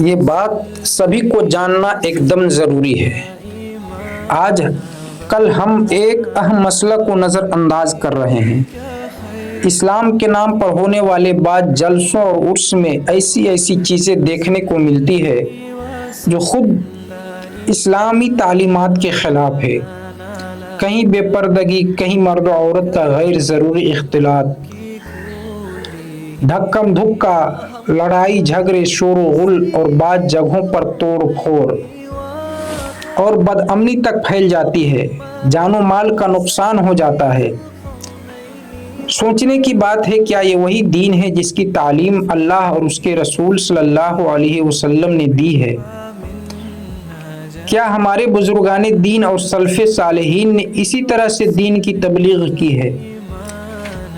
یہ بات سبھی کو جاننا ایک دم ضروری ہے۔ آج کل ہم ایک اہم مسئلہ کو نظر انداز کر رہے ہیں۔ اسلام کے نام پر ہونے والے بعض جلسوں اور عرس میں ایسی چیزیں دیکھنے کو ملتی ہے جو خود اسلامی تعلیمات کے خلاف ہے۔ کہیں بے پردگی، کہیں مرد و عورت کا غیر ضروری اختلاط، دھکم دھکا، لڑائی جھگڑے، شور و غل اور بعض جگہوں پر توڑ پھوڑ اور بدامنی تک پھیل جاتی ہے، جان و مال کا نقصان ہو جاتا ہے۔ سوچنے کی بات ہے، کیا یہ وہی دین ہے جس کی تعلیم اللہ اور اس کے رسول صلی اللہ علیہ وسلم نے دی ہے؟ کیا ہمارے بزرگان دین اور سلف صالحین نے اسی طرح سے دین کی تبلیغ کی ہے؟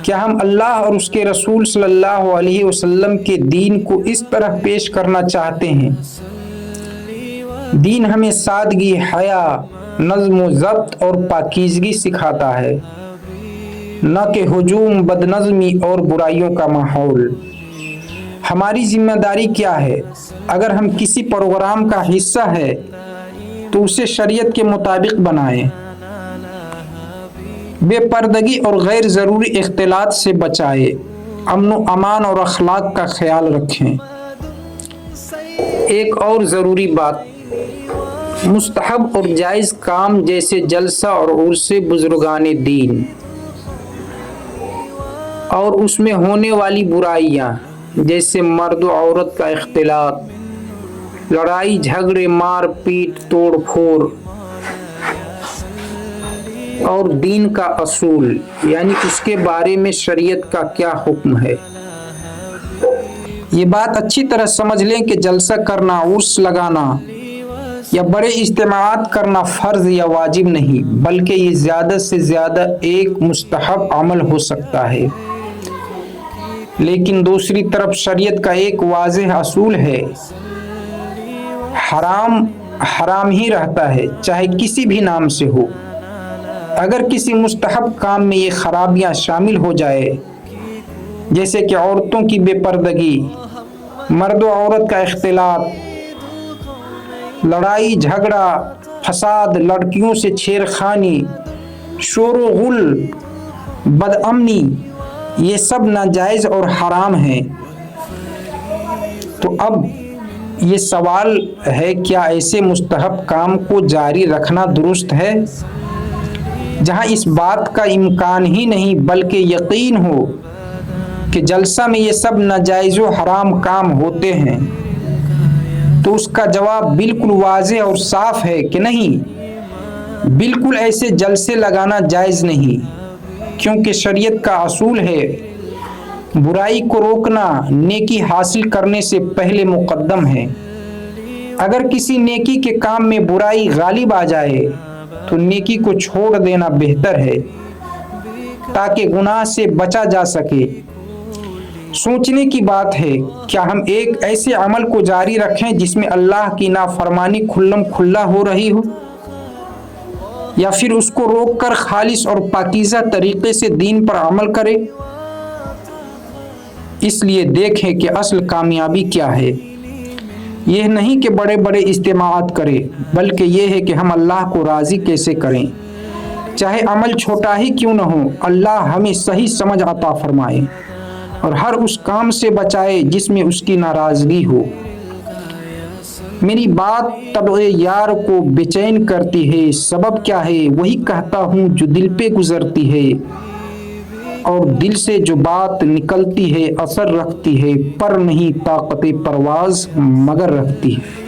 کیا ہم اللہ اور اس کے رسول صلی اللہ علیہ وسلم کے دین کو اس طرح پیش کرنا چاہتے ہیں؟ دین ہمیں سادگی، حیا، نظم و ضبط اور پاکیزگی سکھاتا ہے، نہ کہ ہجوم، بدنظمی اور برائیوں کا ماحول۔ ہماری ذمہ داری کیا ہے؟ اگر ہم کسی پروگرام کا حصہ ہے تو اسے شریعت کے مطابق بنائیں، بے پردگی اور غیر ضروری اختلاط سے بچائیں، امن و امان اور اخلاق کا خیال رکھیں۔ ایک اور ضروری بات، مستحب اور جائز کام جیسے جلسہ اور عرس بزرگان دین اور اس میں ہونے والی برائیاں جیسے مرد و عورت کا اختلاط، لڑائی جھگڑے، مار پیٹ، توڑ پھوڑ اور دین کا اصول یعنی اس کے بارے میں شریعت کا کیا حکم ہے۔ یہ بات اچھی طرح سمجھ لیں کہ جلسہ کرنا، عرس لگانا یا بڑے اجتماعات کرنا فرض یا واجب نہیں، بلکہ یہ زیادہ سے زیادہ ایک مستحب عمل ہو سکتا ہے۔ لیکن دوسری طرف شریعت کا ایک واضح اصول ہے، حرام حرام ہی رہتا ہے، چاہے کسی بھی نام سے ہو۔ اگر کسی مستحب کام میں یہ خرابیاں شامل ہو جائے، جیسے کہ عورتوں کی بے پردگی، مرد و عورت کا اختلاط، لڑائی جھگڑا، فساد، لڑکیوں سے چھیڑ خانی، شور و غل، بدامنی، یہ سب ناجائز اور حرام ہیں، تو اب یہ سوال ہے، کیا ایسے مستحب کام کو جاری رکھنا درست ہے؟ جہاں اس بات کا امکان ہی نہیں بلکہ یقین ہو کہ جلسہ میں یہ سب ناجائز و حرام کام ہوتے ہیں، تو اس کا جواب بالکل واضح اور صاف ہے کہ نہیں، بالکل ایسے جلسے لگانا جائز نہیں، کیونکہ شریعت کا اصول ہے برائی کو روکنا نیکی حاصل کرنے سے پہلے مقدم ہے۔ اگر کسی نیکی کے کام میں برائی غالب آ جائے تو نیکی کو چھوڑ دینا بہتر ہے تاکہ گناہ سے بچا جا سکے۔ سوچنے کی بات ہے، کیا ہم ایک ایسے عمل کو جاری رکھیں جس میں اللہ کی نافرمانی کھلم کھلا ہو رہی ہو، یا پھر اس کو روک کر خالص اور پاکیزہ طریقے سے دین پر عمل کریں؟ اس لیے دیکھیں کہ اصل کامیابی کیا ہے۔ یہ نہیں کہ بڑے بڑے اجتماعات کریں، بلکہ یہ ہے کہ ہم اللہ کو راضی کیسے کریں، چاہے عمل چھوٹا ہی کیوں نہ ہو۔ اللہ ہمیں صحیح سمجھ عطا فرمائے اور ہر اس کام سے بچائے جس میں اس کی ناراضگی ہو۔ میری بات طبع یار کو بے چین کرتی ہے، سبب کیا ہے وہی کہتا ہوں جو دل پہ گزرتی ہے، اور دل سے جو بات نکلتی ہے اثر رکھتی ہے، پر نہیں طاقت پرواز مگر رکھتی ہے۔